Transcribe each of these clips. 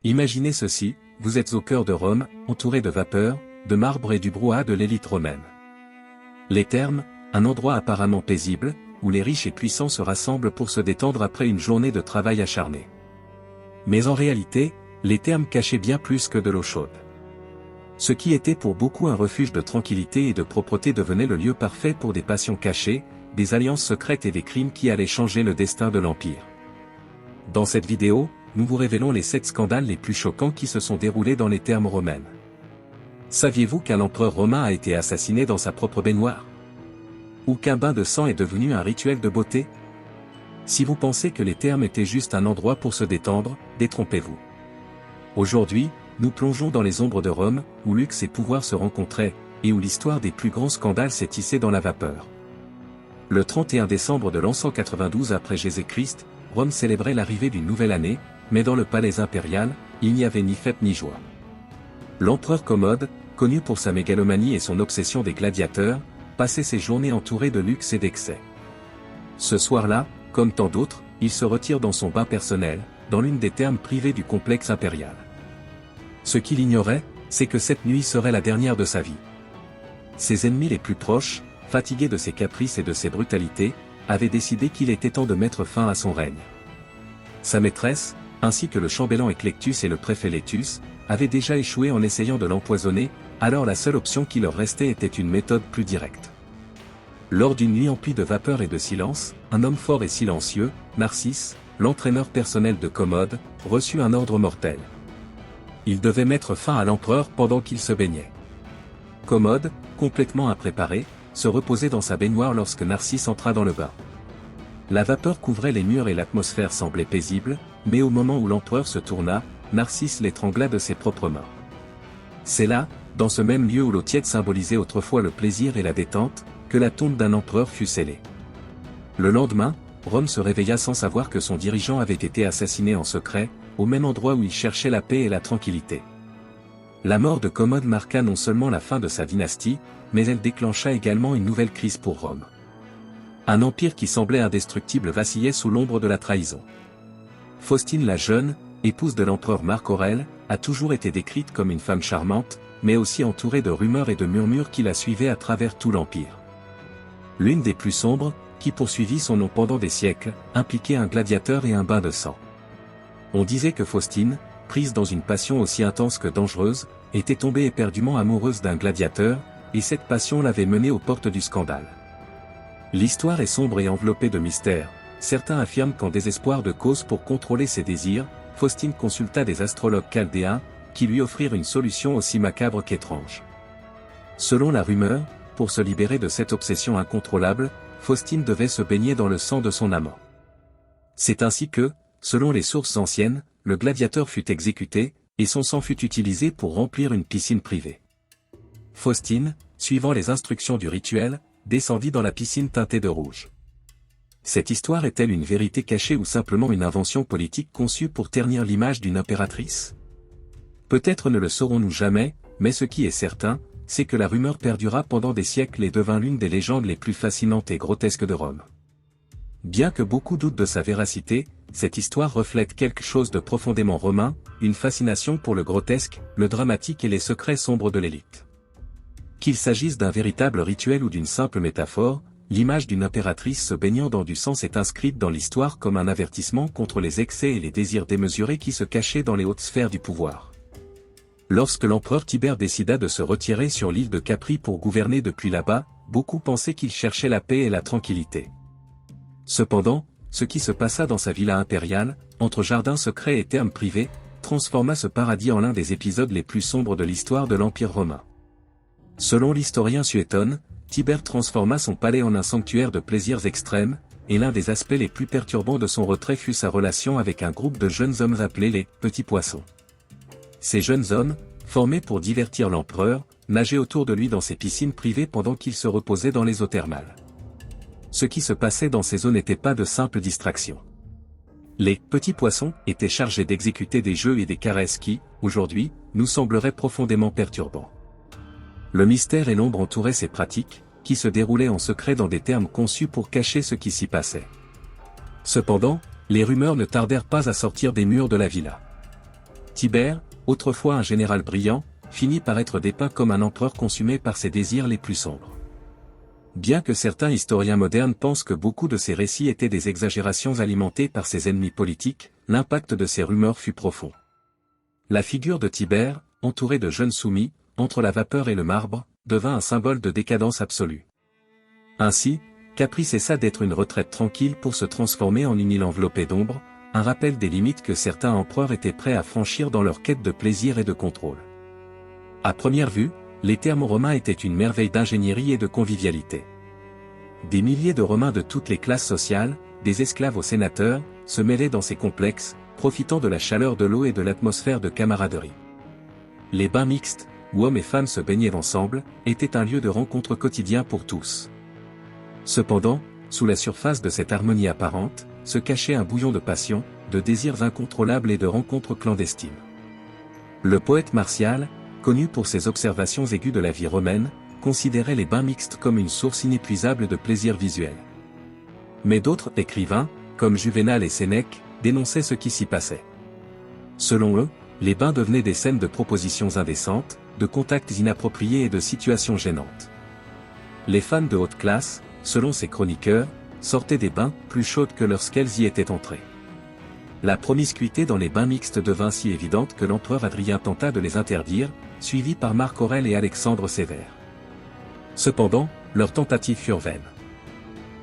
Imaginez ceci, vous êtes au cœur de Rome, entouré de vapeur, de marbre et du brouhaha de l'élite romaine. Les Thermes, un endroit apparemment paisible, où les riches et puissants se rassemblent pour se détendre après une journée de travail acharné. Mais en réalité, les Thermes cachaient bien plus que de l'eau chaude. Ce qui était pour beaucoup un refuge de tranquillité et de propreté devenait le lieu parfait pour des passions cachées, des alliances secrètes et des crimes qui allaient changer le destin de l'Empire. Dans cette vidéo, nous vous révélons les 7 scandales les plus choquants qui se sont déroulés dans les Thermes romaines. Saviez-vous qu'un empereur romain a été assassiné dans sa propre baignoire? Ou qu'un bain de sang est devenu un rituel de beauté? Si vous pensez que les Thermes étaient juste un endroit pour se détendre, détrompez-vous. Aujourd'hui, nous plongeons dans les ombres de Rome, où luxe et pouvoir se rencontraient, et où l'histoire des plus grands scandales s'est tissée dans la vapeur. Le 31 décembre de l'an 192 après Jésus-Christ, Rome célébrait l'arrivée d'une nouvelle année, mais dans le palais impérial, il n'y avait ni fête ni joie. L'empereur Commode, connu pour sa mégalomanie et son obsession des gladiateurs, passait ses journées entouré de luxe et d'excès. Ce soir-là, comme tant d'autres, il se retire dans son bain personnel, dans l'une des thermes privées du complexe impérial. Ce qu'il ignorait, c'est que cette nuit serait la dernière de sa vie. Ses ennemis les plus proches, fatigués de ses caprices et de ses brutalités, avaient décidé qu'il était temps de mettre fin à son règne. Sa maîtresse, ainsi que le chambellan Éclectus et le préfet Létus, avaient déjà échoué en essayant de l'empoisonner, alors la seule option qui leur restait était une méthode plus directe. Lors d'une nuit emplie de vapeur et de silence, un homme fort et silencieux, Narcisse, l'entraîneur personnel de Commode, reçut un ordre mortel. Il devait mettre fin à l'empereur pendant qu'il se baignait. Commode, complètement impréparé, se reposait dans sa baignoire lorsque Narcisse entra dans le bain. La vapeur couvrait les murs et l'atmosphère semblait paisible, mais au moment où l'empereur se tourna, Narcisse l'étrangla de ses propres mains. C'est là, dans ce même lieu où l'eau tiède symbolisait autrefois le plaisir et la détente, que la tombe d'un empereur fut scellée. Le lendemain, Rome se réveilla sans savoir que son dirigeant avait été assassiné en secret, au même endroit où il cherchait la paix et la tranquillité. La mort de Commode marqua non seulement la fin de sa dynastie, mais elle déclencha également une nouvelle crise pour Rome. Un empire qui semblait indestructible vacillait sous l'ombre de la trahison. Faustine la jeune, épouse de l'empereur Marc Aurèle, a toujours été décrite comme une femme charmante, mais aussi entourée de rumeurs et de murmures qui la suivaient à travers tout l'empire. L'une des plus sombres, qui poursuivit son nom pendant des siècles, impliquait un gladiateur et un bain de sang. On disait que Faustine, prise dans une passion aussi intense que dangereuse, était tombée éperdument amoureuse d'un gladiateur, et cette passion l'avait menée aux portes du scandale. L'histoire est sombre et enveloppée de mystères. Certains affirment qu'en désespoir de cause pour contrôler ses désirs, Faustine consulta des astrologues chaldéens, qui lui offrirent une solution aussi macabre qu'étrange. Selon la rumeur, pour se libérer de cette obsession incontrôlable, Faustine devait se baigner dans le sang de son amant. C'est ainsi que, selon les sources anciennes, le gladiateur fut exécuté, et son sang fut utilisé pour remplir une piscine privée. Faustine, suivant les instructions du rituel, descendit dans la piscine teintée de rouge. Cette histoire est-elle une vérité cachée ou simplement une invention politique conçue pour ternir l'image d'une impératrice? Peut-être ne le saurons-nous jamais, mais ce qui est certain, c'est que la rumeur perdura pendant des siècles et devint l'une des légendes les plus fascinantes et grotesques de Rome. Bien que beaucoup doutent de sa véracité, cette histoire reflète quelque chose de profondément romain, une fascination pour le grotesque, le dramatique et les secrets sombres de l'élite. Qu'il s'agisse d'un véritable rituel ou d'une simple métaphore, l'image d'une impératrice se baignant dans du sang s'est inscrite dans l'histoire comme un avertissement contre les excès et les désirs démesurés qui se cachaient dans les hautes sphères du pouvoir. Lorsque l'empereur Tibère décida de se retirer sur l'île de Capri pour gouverner depuis là-bas, beaucoup pensaient qu'il cherchait la paix et la tranquillité. Cependant, ce qui se passa dans sa villa impériale, entre jardins secrets et thermes privés, transforma ce paradis en l'un des épisodes les plus sombres de l'histoire de l'Empire romain. Selon l'historien Suétone, Tibère transforma son palais en un sanctuaire de plaisirs extrêmes, et l'un des aspects les plus perturbants de son retrait fut sa relation avec un groupe de jeunes hommes appelés les « petits poissons ». Ces jeunes hommes, formés pour divertir l'empereur, nageaient autour de lui dans ses piscines privées pendant qu'il se reposait dans les eaux thermales. Ce qui se passait dans ces eaux n'était pas de simples distractions. Les « petits poissons » étaient chargés d'exécuter des jeux et des caresses qui, aujourd'hui, nous sembleraient profondément perturbants. Le mystère et l'ombre entouraient ces pratiques, qui se déroulaient en secret dans des termes conçus pour cacher ce qui s'y passait. Cependant, les rumeurs ne tardèrent pas à sortir des murs de la villa. Tibère, autrefois un général brillant, finit par être dépeint comme un empereur consumé par ses désirs les plus sombres. Bien que certains historiens modernes pensent que beaucoup de ces récits étaient des exagérations alimentées par ses ennemis politiques, l'impact de ces rumeurs fut profond. La figure de Tibère, entouré de jeunes soumis, entre la vapeur et le marbre, devint un symbole de décadence absolue. Ainsi, Capri cessa d'être une retraite tranquille pour se transformer en une île enveloppée d'ombre, un rappel des limites que certains empereurs étaient prêts à franchir dans leur quête de plaisir et de contrôle. À première vue, les thermes romains étaient une merveille d'ingénierie et de convivialité. Des milliers de Romains de toutes les classes sociales, des esclaves aux sénateurs, se mêlaient dans ces complexes, profitant de la chaleur de l'eau et de l'atmosphère de camaraderie. Les bains mixtes, où hommes et femmes se baignaient ensemble, étaient un lieu de rencontre quotidien pour tous. Cependant, sous la surface de cette harmonie apparente, se cachait un bouillon de passion, de désirs incontrôlables et de rencontres clandestines. Le poète Martial, connu pour ses observations aiguës de la vie romaine, considérait les bains mixtes comme une source inépuisable de plaisir visuel. Mais d'autres écrivains, comme Juvénal et Sénèque, dénonçaient ce qui s'y passait. Selon eux, les bains devenaient des scènes de propositions indécentes, de contacts inappropriés et de situations gênantes. Les femmes de haute classe, selon ces chroniqueurs, sortaient des bains plus chaudes que lorsqu'elles y étaient entrées. La promiscuité dans les bains mixtes devint si évidente que l'empereur Adrien tenta de les interdire, suivi par Marc Aurèle et Alexandre Sévère. Cependant, leurs tentatives furent vaines.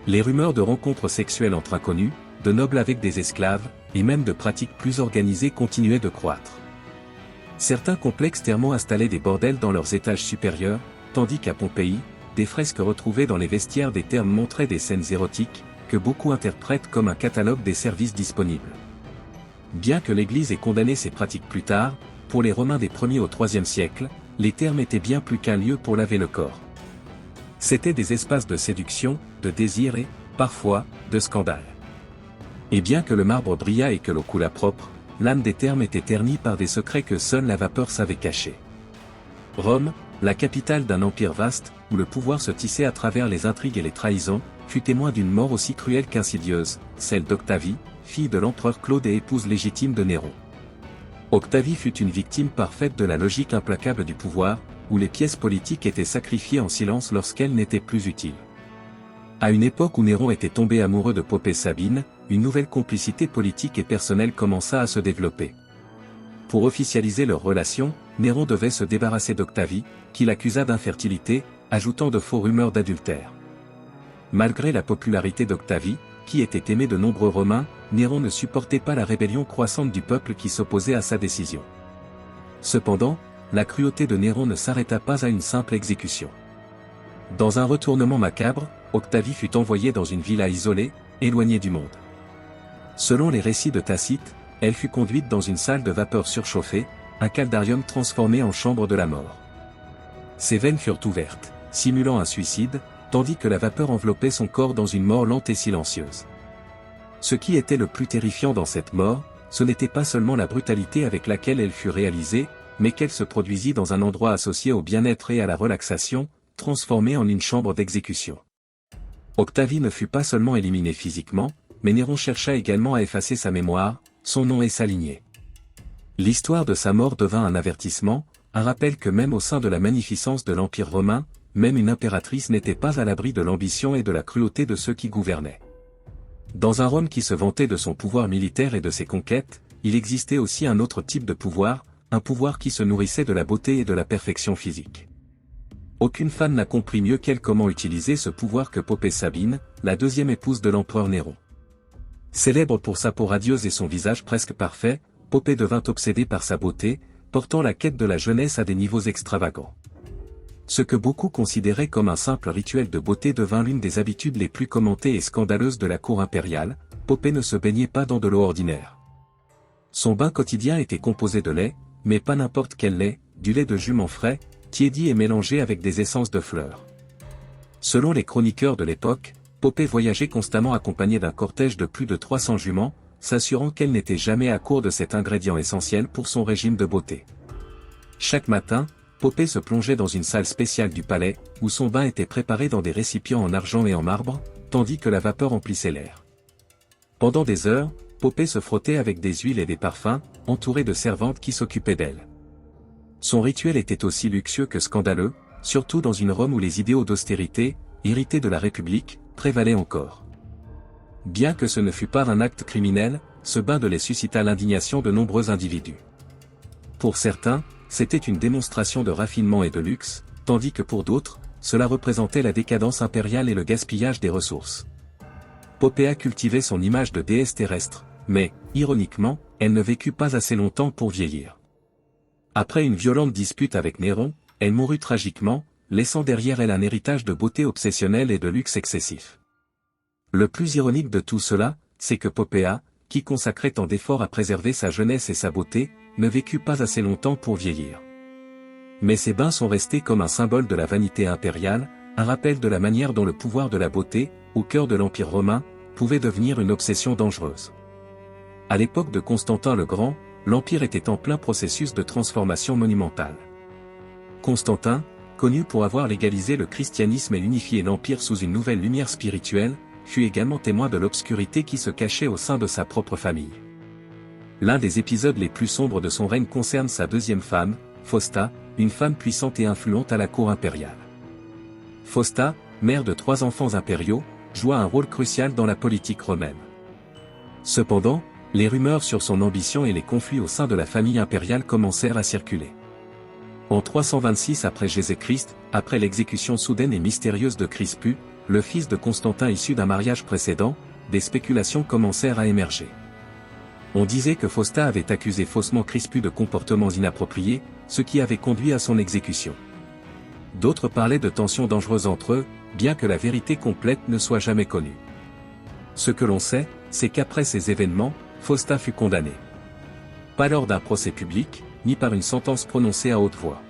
Les rumeurs de rencontres sexuelles entre inconnus, de nobles avec des esclaves, et même de pratiques plus organisées continuaient de croître. Certains complexes thermaux installaient des bordels dans leurs étages supérieurs, tandis qu'à Pompéi, des fresques retrouvées dans les vestiaires des thermes montraient des scènes érotiques, que beaucoup interprètent comme un catalogue des services disponibles. Bien que l'Église ait condamné ces pratiques plus tard, pour les Romains des 1er au 3e siècle, les thermes étaient bien plus qu'un lieu pour laver le corps. C'étaient des espaces de séduction, de désir et, parfois, de scandale. Et bien que le marbre brillât et que l'eau coulât propre, l'âme des thermes était ternie par des secrets que seule la vapeur savait cacher. Rome, la capitale d'un empire vaste, où le pouvoir se tissait à travers les intrigues et les trahisons, fut témoin d'une mort aussi cruelle qu'insidieuse, celle d'Octavie, fille de l'empereur Claude et épouse légitime de Néron. Octavie fut une victime parfaite de la logique implacable du pouvoir, où les pièces politiques étaient sacrifiées en silence lorsqu'elles n'étaient plus utiles. À une époque où Néron était tombé amoureux de Popée Sabine, une nouvelle complicité politique et personnelle commença à se développer. Pour officialiser leur relation, Néron devait se débarrasser d'Octavie, qu'il accusa d'infertilité, ajoutant de faux rumeurs d'adultère. Malgré la popularité d'Octavie, qui était aimée de nombreux Romains, Néron ne supportait pas la rébellion croissante du peuple qui s'opposait à sa décision. Cependant, la cruauté de Néron ne s'arrêta pas à une simple exécution. Dans un retournement macabre, Octavie fut envoyée dans une villa isolée, éloignée du monde. Selon les récits de Tacite, elle fut conduite dans une salle de vapeur surchauffée, un caldarium transformé en chambre de la mort. Ses veines furent ouvertes, simulant un suicide, tandis que la vapeur enveloppait son corps dans une mort lente et silencieuse. Ce qui était le plus terrifiant dans cette mort, ce n'était pas seulement la brutalité avec laquelle elle fut réalisée, mais qu'elle se produisit dans un endroit associé au bien-être et à la relaxation, transformé en une chambre d'exécution. Octavie ne fut pas seulement éliminée physiquement, mais Néron chercha également à effacer sa mémoire, son nom et sa lignée. L'histoire de sa mort devint un avertissement, un rappel que même au sein de la magnificence de l'Empire romain, même une impératrice n'était pas à l'abri de l'ambition et de la cruauté de ceux qui gouvernaient. Dans un Rome qui se vantait de son pouvoir militaire et de ses conquêtes, il existait aussi un autre type de pouvoir, un pouvoir qui se nourrissait de la beauté et de la perfection physique. Aucune femme n'a compris mieux qu'elle comment utiliser ce pouvoir que Popée Sabine, la deuxième épouse de l'empereur Néron. Célèbre pour sa peau radieuse et son visage presque parfait, Popée devint obsédée par sa beauté, portant la quête de la jeunesse à des niveaux extravagants. Ce que beaucoup considéraient comme un simple rituel de beauté devint l'une des habitudes les plus commentées et scandaleuses de la cour impériale. Popée ne se baignait pas dans de l'eau ordinaire. Son bain quotidien était composé de lait, mais pas n'importe quel lait, du lait de jument frais, tiédi et mélangé avec des essences de fleurs. Selon les chroniqueurs de l'époque, Popée voyageait constamment accompagnée d'un cortège de plus de 300 juments, s'assurant qu'elle n'était jamais à court de cet ingrédient essentiel pour son régime de beauté. Chaque matin, Popée se plongeait dans une salle spéciale du palais, où son bain était préparé dans des récipients en argent et en marbre, tandis que la vapeur emplissait l'air. Pendant des heures, Popée se frottait avec des huiles et des parfums, entourée de servantes qui s'occupaient d'elle. Son rituel était aussi luxueux que scandaleux, surtout dans une Rome où les idéaux d'austérité, hérités de la République, prévalaient encore. Bien que ce ne fût pas un acte criminel, ce bain de lait suscita l'indignation de nombreux individus. Pour certains, c'était une démonstration de raffinement et de luxe, tandis que pour d'autres, cela représentait la décadence impériale et le gaspillage des ressources. Poppaea cultivait son image de déesse terrestre, mais, ironiquement, elle ne vécut pas assez longtemps pour vieillir. Après une violente dispute avec Néron, elle mourut tragiquement, laissant derrière elle un héritage de beauté obsessionnelle et de luxe excessif. Le plus ironique de tout cela, c'est que Poppaea, qui consacrait tant d'efforts à préserver sa jeunesse et sa beauté, ne vécut pas assez longtemps pour vieillir. Mais ces bains sont restés comme un symbole de la vanité impériale, un rappel de la manière dont le pouvoir de la beauté, au cœur de l'Empire romain, pouvait devenir une obsession dangereuse. À l'époque de Constantin le Grand, l'Empire était en plein processus de transformation monumentale. Constantin, connu pour avoir légalisé le christianisme et unifié l'Empire sous une nouvelle lumière spirituelle, fut également témoin de l'obscurité qui se cachait au sein de sa propre famille. L'un des épisodes les plus sombres de son règne concerne sa deuxième femme, Fausta, une femme puissante et influente à la cour impériale. Fausta, mère de 3 enfants impériaux, joua un rôle crucial dans la politique romaine. Cependant, les rumeurs sur son ambition et les conflits au sein de la famille impériale commencèrent à circuler. En 326 après Jésus-Christ, après l'exécution soudaine et mystérieuse de Crispus, le fils de Constantin issu d'un mariage précédent, des spéculations commencèrent à émerger. On disait que Fausta avait accusé faussement Crispus de comportements inappropriés, ce qui avait conduit à son exécution. D'autres parlaient de tensions dangereuses entre eux, bien que la vérité complète ne soit jamais connue. Ce que l'on sait, c'est qu'après ces événements, Fausta fut condamnée. Pas lors d'un procès public, ni par une sentence prononcée à haute voix.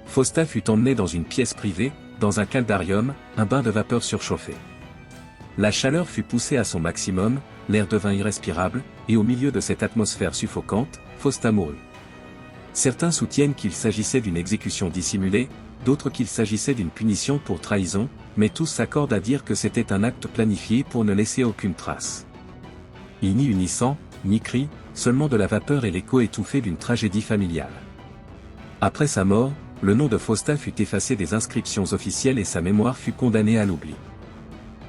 Fausta fut emmenée dans une pièce privée, dans un caldarium, un bain de vapeur surchauffé. La chaleur fut poussée à son maximum, l'air devint irrespirable, et au milieu de cette atmosphère suffocante, Fausta mourut. Certains soutiennent qu'il s'agissait d'une exécution dissimulée, d'autres qu'il s'agissait d'une punition pour trahison, mais tous s'accordent à dire que c'était un acte planifié pour ne laisser aucune trace. Il n'y eut ni sang, ni cri, seulement de la vapeur et l'écho étouffé d'une tragédie familiale. Après sa mort, le nom de Fausta fut effacé des inscriptions officielles et sa mémoire fut condamnée à l'oubli.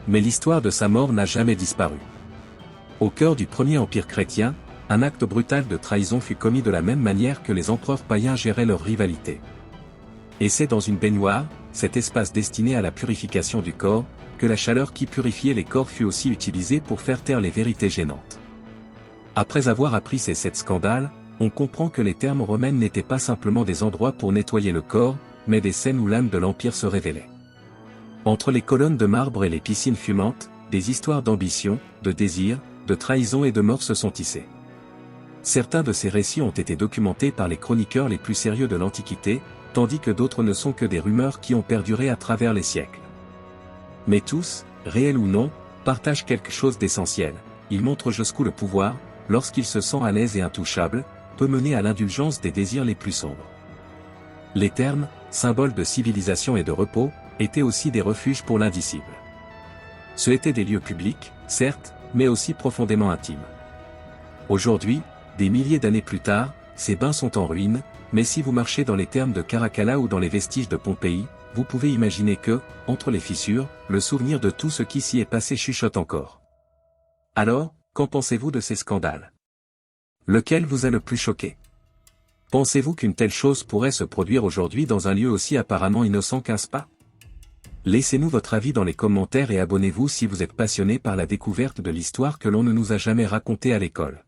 Mais l'histoire de sa mort n'a jamais disparu. Au cœur du premier empire chrétien, un acte brutal de trahison fut commis de la même manière que les empereurs païens géraient leur rivalité. Et c'est dans une baignoire, cet espace destiné à la purification du corps, que la chaleur qui purifiait les corps fut aussi utilisée pour faire taire les vérités gênantes. Après avoir appris ces 7 scandales, on comprend que les thermes romaines n'étaient pas simplement des endroits pour nettoyer le corps, mais des scènes où l'âme de l'Empire se révélait. Entre les colonnes de marbre et les piscines fumantes, des histoires d'ambition, de désir, de trahison et de mort se sont tissées. Certains de ces récits ont été documentés par les chroniqueurs les plus sérieux de l'Antiquité, tandis que d'autres ne sont que des rumeurs qui ont perduré à travers les siècles. Mais tous, réels ou non, partagent quelque chose d'essentiel. Ils montrent jusqu'où le pouvoir, lorsqu'il se sent à l'aise et intouchable, peut mener à l'indulgence des désirs les plus sombres. Les thermes, symboles de civilisation et de repos, étaient aussi des refuges pour l'indicible. Ce étaient des lieux publics, certes, mais aussi profondément intimes. Aujourd'hui, des milliers d'années plus tard, ces bains sont en ruine, mais si vous marchez dans les thermes de Caracalla ou dans les vestiges de Pompéi, vous pouvez imaginer que, entre les fissures, le souvenir de tout ce qui s'y est passé chuchote encore. Alors, qu'en pensez-vous de ces scandales? Lequel vous a le plus choqué? Pensez-vous qu'une telle chose pourrait se produire aujourd'hui dans un lieu aussi apparemment innocent qu'un spa? Laissez-nous votre avis dans les commentaires et abonnez-vous si vous êtes passionné par la découverte de l'histoire que l'on ne nous a jamais racontée à l'école.